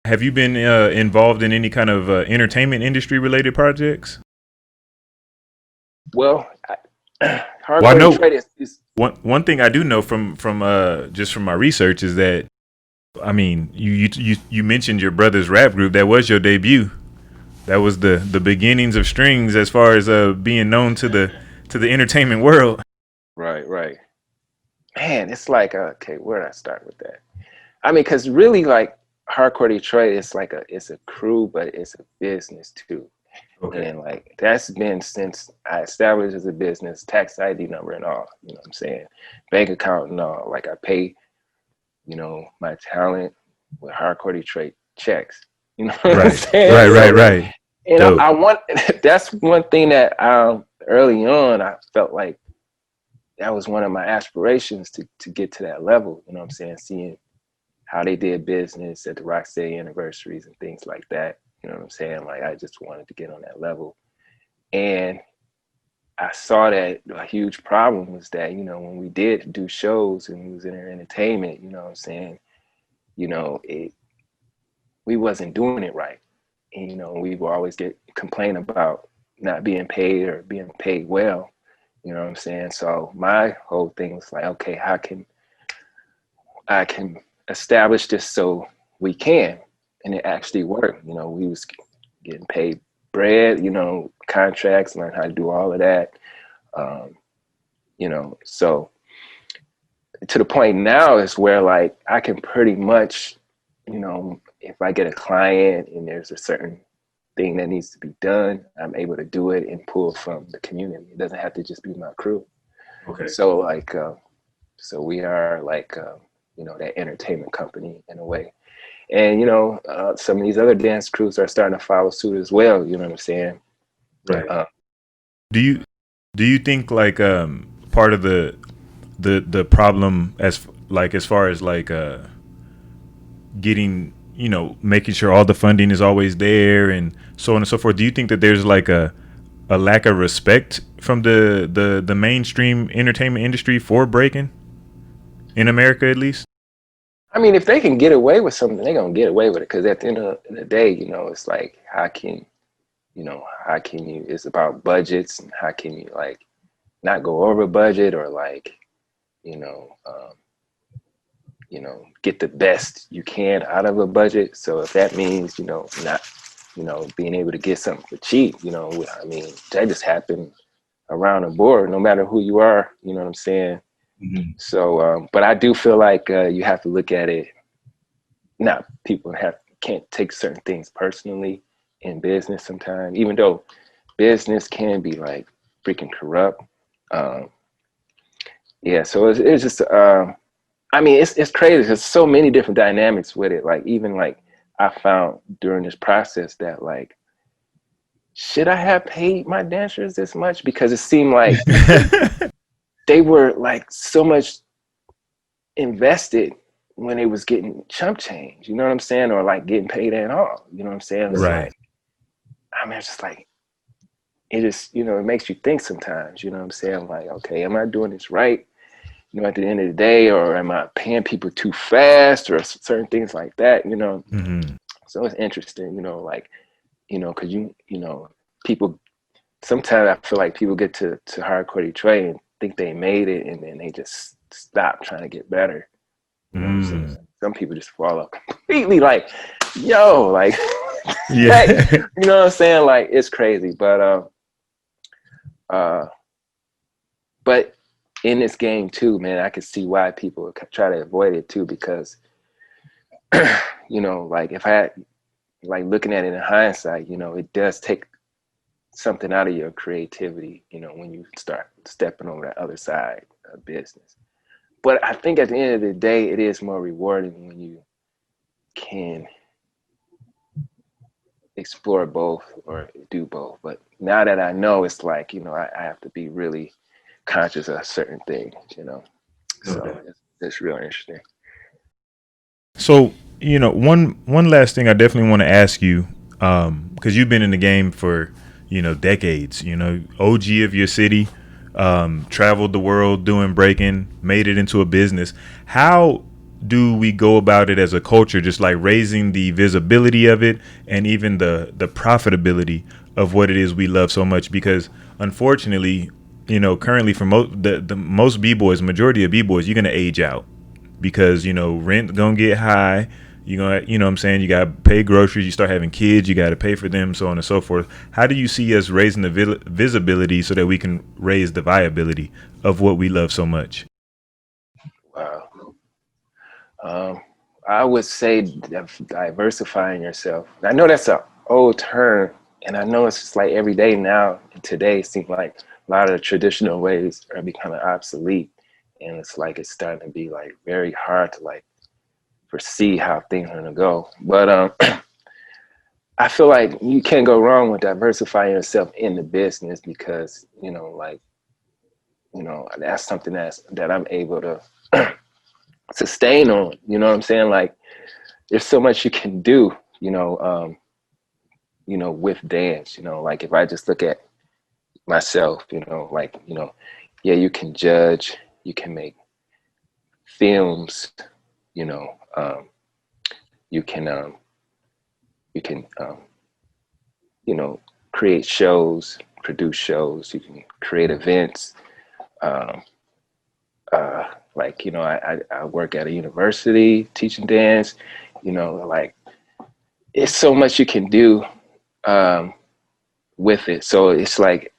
have you been involved in any kind of entertainment industry related projects? Well, Well, I hardcore know Detroit is one thing I do know from just from my research is that, I mean, you mentioned your brother's rap group. That was your debut. That was the beginnings of Stringz as far as being known to the entertainment world. right, right. Man, it's like okay, where did I start with that? I mean, because really, like hardcore Detroit, it's a crew, but it's a business too. Okay. And like that's been since I established as a business, tax ID number and all, you know what I'm saying? Bank account and all. Like I pay, my talent with hardcore Detroit checks. You know what I'm Right. saying? Right. Right. So, Right. and Dope. I want that's one thing that early on I felt like that was one of my aspirations to get to that level, you know what I'm saying? Seeing how they did business at the Rocksteady anniversaries and things like that. You know what I'm saying? Like I just wanted to get on that level. And I saw that a huge problem was that, when we did do shows and we was in entertainment, you know what I'm saying, we wasn't doing it right. And, we would always get complain about not being paid or being paid well. You know what I'm saying? So my whole thing was like, okay, how can I can establish this so we can, and it actually worked. We was getting paid bread, contracts, learn how to do all of that. So to the point now is where like I can pretty much, if I get a client and there's a certain thing that needs to be done, I'm able to do it and pull from the community. It doesn't have to just be my crew. Okay. So like, so we are like, that entertainment company in a way. And, some of these other dance crews are starting to follow suit as well. You know what I'm saying? Right. Do you think like part of the problem as far as like getting, making sure all the funding is always there and so on and so forth, do you think that there's like a lack of respect from the mainstream entertainment industry for breaking in America, at least? I mean, if they can get away with something, they're going to get away with it. Because at the end of the day, it's like, how can you, it's about budgets and how can you like not go over budget or like, you know, um, get the best you can out of a budget. So if that means, not, being able to get something for cheap, I mean, that just happened around the board, no matter who you are, you know what I'm saying? Mm-hmm. So, but I do feel like you have to look at it. Not people can't take certain things personally in business sometimes, even though business can be like freaking corrupt. Um, yeah, so it's just I mean, it's crazy. There's so many different dynamics with it. Like even like I found during this process that like, should I have paid my dancers this much? Because it seemed like they were like so much invested when they was getting chump change, you know what I'm saying? Or like getting paid at all, you know what I'm saying? It's Right. like, I mean, it's just like, it just, it makes you think sometimes, you know what I'm saying? Like, okay, am I doing this right? At the end of the day, or am I paying people too fast or certain things like that, Mm-hmm. So it's interesting, like, cause people, sometimes I feel like people get to hardcore Detroit and think they made it and then they just stop trying to get better. You know what I'm saying? Some people just fall up completely like, yo, like, Yeah. you know what I'm saying? Like, it's crazy. But in this game too, man, I can see why people try to avoid it too, because, like if I had, like looking at it in hindsight, it does take something out of your creativity, when you start stepping over that other side of business. But I think at the end of the day, it is more rewarding when you can explore both or do both. But now that I know, it's like, I have to be really conscious of certain things, So Okay. it's real interesting. So, one last thing I definitely want to ask you, because you've been in the game for, decades, OG of your city, traveled the world doing breaking, made it into a business. How do we go about it as a culture, just like raising the visibility of it and even the profitability of what it is we love so much? Because unfortunately, you know, currently for the most b-boys, majority of b-boys, you're gonna age out because, you know, rent gonna get high. You're gonna, you know what I'm saying, you gotta pay groceries, you start having kids, you gotta pay for them, so on and so forth. How do you see us raising the visibility so that we can raise the viability of what we love so much? Wow. I would say diversifying yourself. I know that's an old term, and I know it's just like every day now. Today, it seems like a lot of the traditional ways are becoming obsolete, and it's like it's starting to be like very hard to like foresee how things are gonna go. But I feel like you can't go wrong with diversifying yourself in the business because, you know, like, you know, that's something that I'm able to sustain on. You know what I'm saying? Like, there's so much you can do, you know, with dance. You know, like if I just look at myself, you know, like, you know, yeah, you can judge, you can make films, you know, you can you can you know, create shows, produce shows, you can create events. Um, like, you know, I work at a university teaching dance, you know, like it's so much you can do with it. So it's like,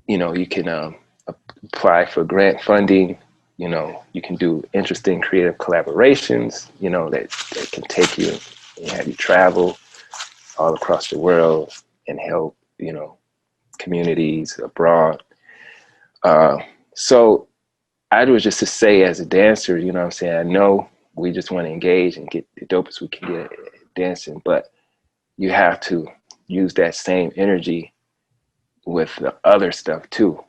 you know, you can apply for grant funding, you know, you can do interesting creative collaborations, you know, that can take you and have you travel all across the world and help, you know, communities abroad. So I was just to say, as a dancer, you know what I'm saying, I know we just want to engage and get the dopest we can get at dancing, but you have to use that same energy with the other stuff too,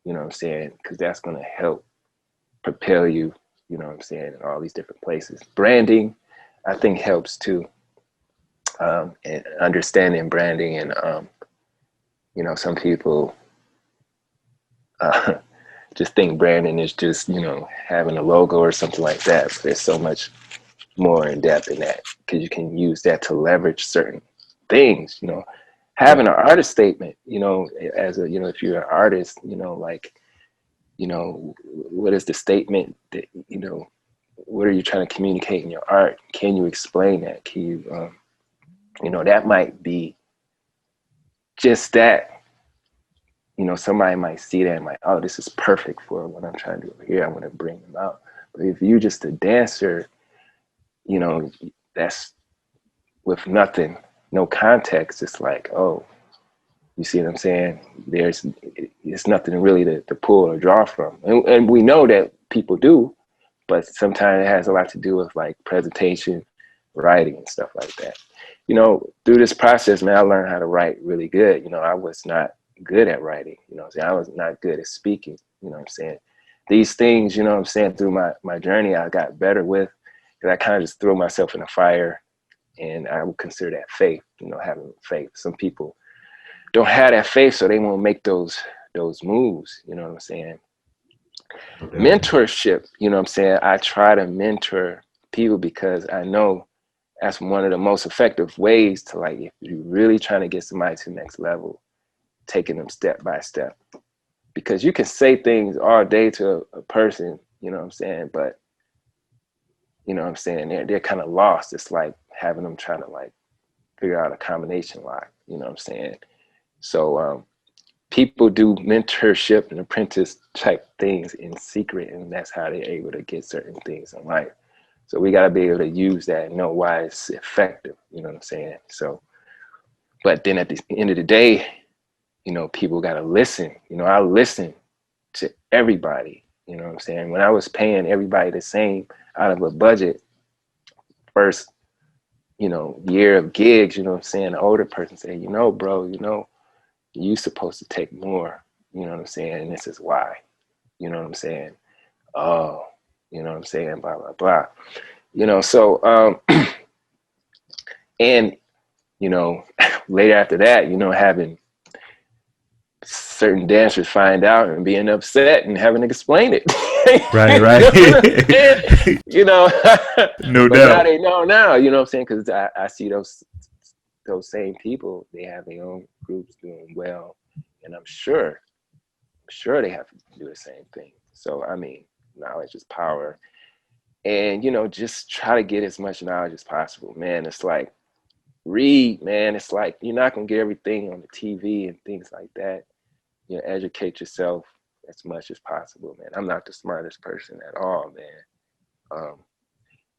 you know what I'm saying, because that's going to help propel you, you know what I'm saying, in all these different places. Branding, I think, helps too, and understanding branding. And, you know, some people just think branding is just, you know, having a logo or something like that. But there's so much more in depth in that, because you can use that to leverage certain things, you know, having an artist statement, you know, as a, you know, if you're an artist, you know, like, you know, what is the statement that, you know, what are you trying to communicate in your art? Can you explain that? Can you, you know, that might be just that, you know, somebody might see that and like, oh, this is perfect for what I'm trying to do over here. I want to bring them out. But if you're just a dancer, you know, that's with nothing, no context. It's like, oh, you see what I'm saying? It's nothing really to pull or draw from. And we know that people do, but sometimes it has a lot to do with like presentation, writing and stuff like that. You know, through this process, man, I learned how to write really good. You know, I was not good at writing, you know what I'm saying? I was not good at speaking, you know what I'm saying? These things, you know what I'm saying, through my journey, I got better with, because I kind of just threw myself in the fire, and I would consider that faith, you know, having faith. Some people don't have that faith, so they won't make those moves, you know what I'm saying? Okay. Mentorship, you know what I'm saying? I try to mentor people because I know that's one of the most effective ways to, like, if you're really trying to get somebody to the next level, taking them step by step. Because you can say things all day to a person, you know what I'm saying, but you know what I'm saying, they're kind of lost. It's like having them try to like figure out a combination lock, you know what I'm saying? So people do mentorship and apprentice type things in secret, and that's how they're able to get certain things in life. So we got to be able to use that and know why it's effective, you know what I'm saying? So, but then at the end of the day, you know, people got to listen. You know, I listen to everybody, you know what I'm saying? When I was paying everybody the same out of a budget, first, you know, year of gigs, you know what I'm saying? The older person said, you know, bro, you know, you supposed to take more, you know what I'm saying? And this is why, you know what I'm saying? Oh, you know what I'm saying? Blah, blah, blah. You know, so, and, you know, later after that, you know, having certain dancers find out and being upset and having to explain it. Right, You know, no but now doubt. they know now. You know what I'm saying? Because I see those same people. They have their own groups doing well, and I'm sure they have to do the same thing. So I mean, knowledge is power, and you know, just try to get as much knowledge as possible, man. It's like read, man. It's like you're not gonna get everything on the TV and things like that. You know, educate yourself as much as possible, man. I'm not the smartest person at all, man.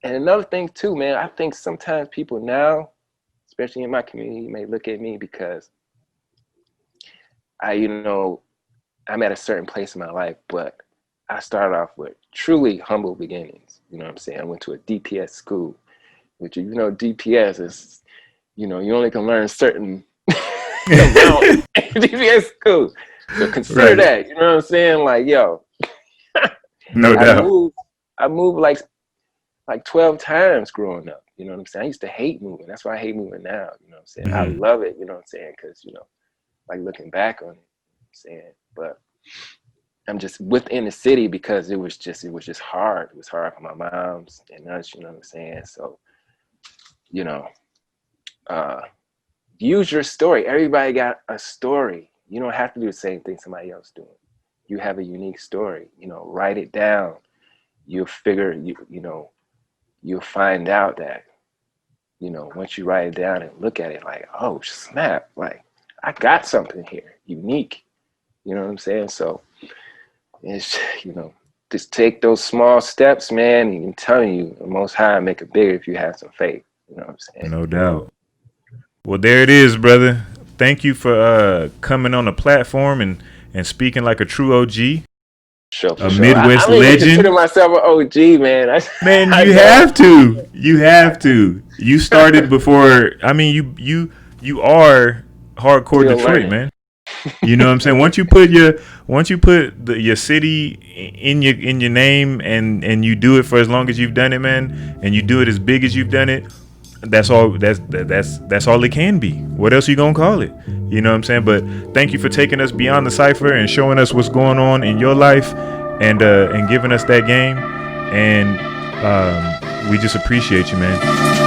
And another thing too, man, I think sometimes people now, especially in my community, may look at me because I'm at a certain place in my life, but I started off with truly humble beginnings. You know what I'm saying? I went to a DPS school, which, you know, DPS is, you know, you only can learn certain amount DPS school. So consider that, you know what I'm saying? Like, yo, no doubt. I moved like 12 times growing up. You know what I'm saying? I used to hate moving. That's why I hate moving now. You know what I'm saying? Mm-hmm. I love it. You know what I'm saying? Because, you know, like looking back on it, I'm saying, but I'm just within the city because it was just hard. It was hard for my moms and us. You know what I'm saying? So, you know, use your story. Everybody got a story. You don't have to do the same thing somebody else doing. You have a unique story. You know, write it down. You'll figure, you'll find out that, you know, once you write it down and look at it, like, oh, snap, like, I got something here, unique. You know what I'm saying? So it's, you know, just take those small steps, man. And I'm telling you, the Most High make it bigger if you have some faith. You know what I'm saying? No doubt. Well, there it is, brother. Thank you for coming on the platform and speaking like a true OG. Sure, a Midwest I legend. I consider myself an OG, man. Man, you have to. You have to. You started before. I mean, you are hardcore Still Detroit, learning. Man. You know what I'm saying? Once you put your city in your name and you do it for as long as you've done it, man, and you do it as big as you've done it, that's all it can be. What else you gonna call it? You know what I'm saying? But thank you for taking us beyond the Cypher and showing us what's going on in your life and giving us that game. And we just appreciate you, man.